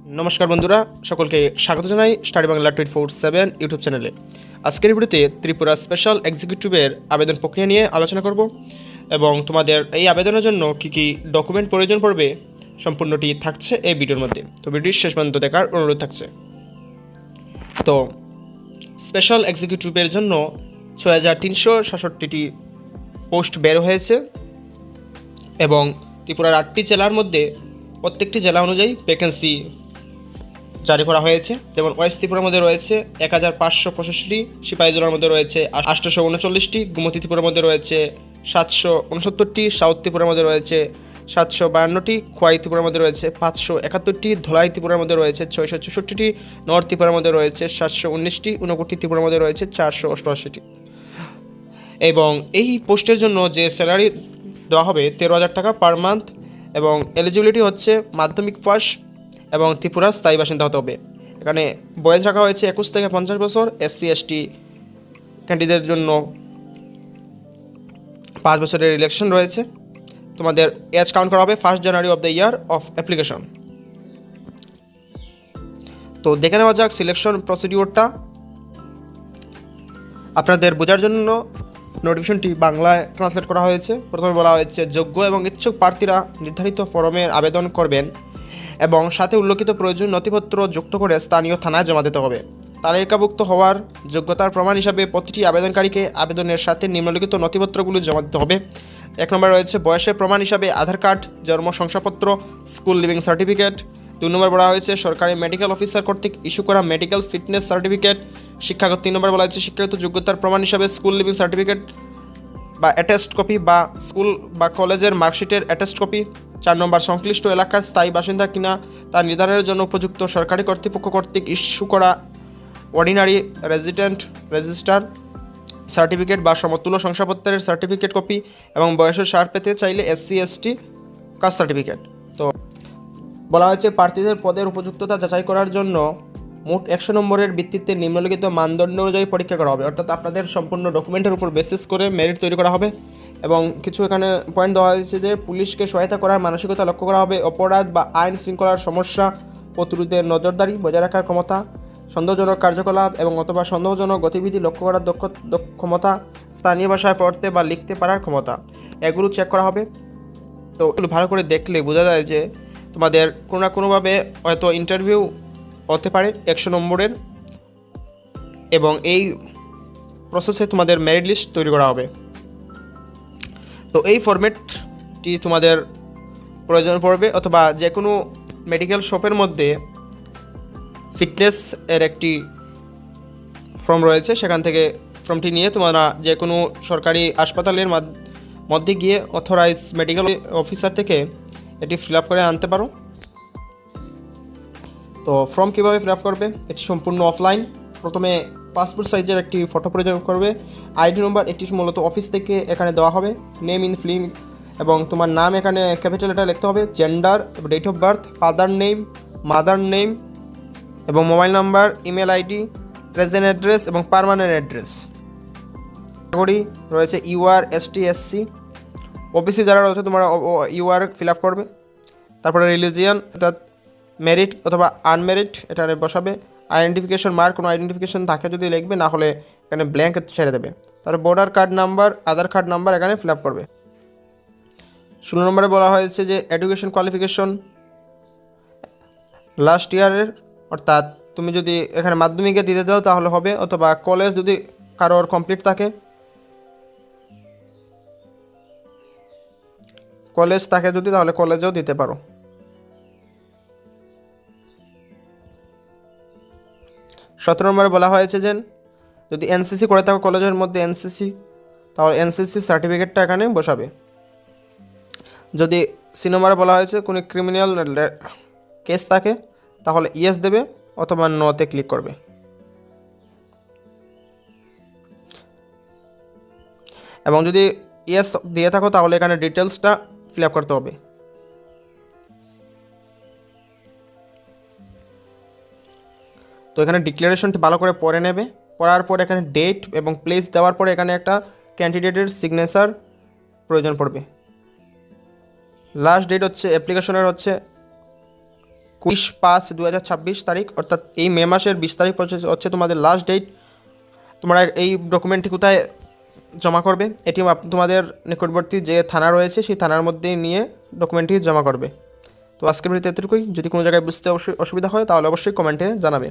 নমস্কার বন্ধুরা, সকলকে স্বাগত জানাই স্টাডি বাংলা 24/7 ইউটিউব চ্যানেলে। আজকের ভিডিওতে ত্রিপুরা স্পেশাল এক্সিকিউটিভের আবেদন প্রক্রিয়া নিয়ে আলোচনা করব এবং তোমাদের এই আবেদনের জন্য কী কী ডকুমেন্ট প্রয়োজন পড়বে সম্পূর্ণটি থাকছে এই ভিডিওর মধ্যে। তো ভিডিওটি শেষ পর্যন্ত দেখার অনুরোধ থাকছে। তো স্পেশাল এক্সিকিউটিভের জন্য 6367টি পোস্ট বের হয়েছে এবং ত্রিপুরার 8টি জেলার মধ্যে প্রত্যেকটি জেলা অনুযায়ী ভ্যাকেন্সি জারি করা হয়েছে। যেমন ওয়েস্ট ত্রিপুরার মধ্যে রয়েছে 1585টি, সিপাহীজলার মধ্যে রয়েছে 839টি, গোমতী ত্রিপুরার মধ্যে রয়েছে 769টি, সাউথ ত্রিপুরার মধ্যে রয়েছে 752টি, খোয়াই ত্রিপুরার মধ্যে রয়েছে 571টি, ধলাই ত্রিপুরার মধ্যে রয়েছে 664টি, নর্থ ত্রিপুরার মধ্যে রয়েছে 719টি, ঊনকোটি ত্রিপুরার মধ্যে রয়েছে 488টি। এবং এই পোস্টের জন্য যে স্যালারি দেওয়া হবে 13,000 টাকা পার মান্থ এবং এলিজিবিলিটি হচ্ছে মাধ্যমিক পাস এবং ত্রিপুরার স্থায়ী বাসিন্দা হতে হবে। এখানে বয়স রাখা হয়েছে 21 থেকে 50 বছর। SC ST ক্যান্ডিডেটের জন্য 5 বছরের ইলেকশন রয়েছে। তোমাদের এজ কাউন্ট করা হবে 1 জানুয়ারি of the year of application. তো দেখে নেওয়া যাক সিলেকশন প্রসিডিওরটা। আপনাদের বোঝার জন্য নোটিফিকেশনটি বাংলায় ট্রান্সলেট করা হয়েছে। প্রথমে বলা হয়েছে, যোগ্য এবং ইচ্ছুক প্রার্থীরা নির্ধারিত ফরমের আবেদন করবেন এবং সাথে উল্লেখিত প্রয়োজনীয় নথিপত্র যুক্ত করে স্থানীয় থানায় জমা দিতে হবে। তালিকাভুক্ত হওয়ার যোগ্যতার প্রমাণ হিসাবে প্রতিটি আবেদনকারীকে আবেদনের সাথে নিম্নলিখিত নথিপত্রগুলি জমা দিতে হবে। 1 নম্বর রয়েছে বয়সের প্রমাণ হিসাবে আধার কার্ড, জন্ম শংসাপত্র, স্কুল লিভিং সার্টিফিকেট। 2 নম্বর বলা হয়েছে সরকারি মেডিকেল অফিসার কর্তৃক ইস্যু করা মেডিকেল ফিটনেস সার্টিফিকেট। শিক্ষাগত 3 নম্বর বলা হয়েছে শিক্ষাগত যোগ্যতার প্রমাণ হিসাবে স্কুল লিভিং সার্টিফিকেট বা অ্যাটেস্ট কপি বা স্কুল বা কলেজের মার্কশিটের অ্যাটেস্ট কপি। 4 নম্বর সংশ্লিষ্ট এলাকার স্থায়ী বাসিন্দা কিনা তা নির্ধারণের জন্য উপযুক্ত সরকারি কর্তৃপক্ষ কর্তৃক ইস্যু করা অর্ডিনারি রেজিডেন্ট রেজিস্টার সার্টিফিকেট বা সমতুল্য শংসাপত্রের সার্টিফিকেট কপি এবং বয়সের ছাড় পেতে চাইলে SC ST কাস্ট সার্টিফিকেট। তো বলা হয়েছে প্রার্থীদের পদের উপযুক্ততা যাচাই করার জন্য মোট 100 নম্বরের ভিত্তিতে নিম্নলিখিত মানদণ্ড অনুযায়ী পরীক্ষা করা হবে। অর্থাৎ আপনাদের সম্পূর্ণ ডকুমেন্টের উপর বেসিস করে মেরিট তৈরি করা হবে এবং কিছু এখানে পয়েন্ট দেওয়া হয়েছে যে পুলিশকে সহায়তা করার মানসিকতা লক্ষ্য করা হবে, অপরাধ বা আইন শৃঙ্খলার সমস্যা প্রতিরোধের নজরদারি বজায় রাখার ক্ষমতা, সন্দেহজনক কার্যকলাপ এবং অথবা সন্দেহজনক গতিবিধি লক্ষ্য করার ক্ষমতা, স্থানীয় ভাষায় পড়তে বা লিখতে পারার ক্ষমতা, এগুলো চেক করা হবে। তো এগুলো ভালো করে দেখলে বোঝা যায় যে তোমাদের কোনো না কোনোভাবে হয়তো ইন্টারভিউ হতে পারে 100 নম্বরের এবং এই প্রসেসে তোমাদের মেরিট লিস্ট তৈরি করা হবে। তো এই ফরম্যাটটি তোমাদের প্রয়োজন পড়বে অথবা যে কোনো মেডিকেল শপের মধ্যে ফিটনেস এর একটি ফর্ম রয়েছে, সেখান থেকে ফর্মটি নিয়ে তোমরা যে কোনো সরকারি হাসপাতালের মধ্যে গিয়ে অথরাইজ মেডিকেল অফিসার থেকে এটি ফিল আপ করে আনতে পারো। তো ফর্ম কীভাবে ফিল আপ করবে, এটি সম্পূর্ণ অফলাইন। প্রথমে পাসপোর্ট সাইজের একটি ফটো প্রয়োজন করবে, ID নম্বর, এটি মূলত অফিস থেকে এখানে দেওয়া হবে, নেম ইন ফিল্ম এবং তোমার নাম এখানে ক্যাপিটাল লেটার লিখতে হবে, gender, date of birth, father name, mother name এবং mobile number, email ID, present address এবং পার্মানেন্ট অ্যাড্রেস। ক্যাটাগরি রয়েছে UR ST SC, OBC যারা রয়েছে তোমরা UR ফিল আপ করবে। তারপরে রিলিজিয়ান, অর্থাৎ মেরিট অথবা আনমেরিট এটা বসাবে। আইডেন্টিফিকেশন মার্ক, কোনো আইডেন্টিফিকেশন থাকে যদি লিখবে, না হলে এখানে ব্ল্যাঙ্ক ছেড়ে দেবে। তারপর ভোটার কার্ড নাম্বার, আধার কার্ড নাম্বার এখানে ফিল আপ করবে। 16 নম্বরে বলা হয়েছে যে এডুকেশন কোয়ালিফিকেশন লাস্ট ইয়ারের, অর্থাৎ তুমি যদি এখানে মাধ্যমিকে দিতে দাও তাহলে হবে, অথবা কলেজ যদি কারোর কমপ্লিট থাকে, কলেজ থাকে যদি তাহলে কলেজেও দিতে পারো। 17 নম্বরে বলা হয়েছে যে যদি NCC করে থাকো কলেজের মধ্যে NCC, তাহলে NCC সার্টিফিকেটটা এখানে বসাবে। যদি C নম্বরে বলা হয়েছে কোনো ক্রিমিনাল কেস থাকে তাহলে ইয়েস দেবে অথবা নোতে ক্লিক করবে। এবং যদি ইয়েস দিয়ে থাকো তাহলে এখানে ডিটেলসটা ফিল আপ করতে হবে। তো এখানে ডিক্লারেশনটি ভালো করে পড়ে নেবে, পড়ার পর এখানে ডেট এবং প্লেস দেওয়ার পরে এখানে একটা ক্যান্ডিডেটের সিগনেচার প্রয়োজন পড়বে। লাস্ট ডেট হচ্ছে অ্যাপ্লিকেশনের হচ্ছে 20/5/2026 তারিখ, অর্থাৎ এই মে মাসের 20 তারিখ হচ্ছে তোমাদের লাস্ট ডেট। তোমরা এই ডকুমেন্টটি কোথায় জমা করবে? এটি তোমাদের নিকটবর্তী যে থানা রয়েছে সেই থানার মধ্যে নিয়ে ডকুমেন্টটি জমা করবে। তো আজকের ভিডিওতে এতটুকুই। যদি কোনো জায়গায় বুঝতে অসুবিধা হয় তাহলে অবশ্যই কমেন্টে জানাবে।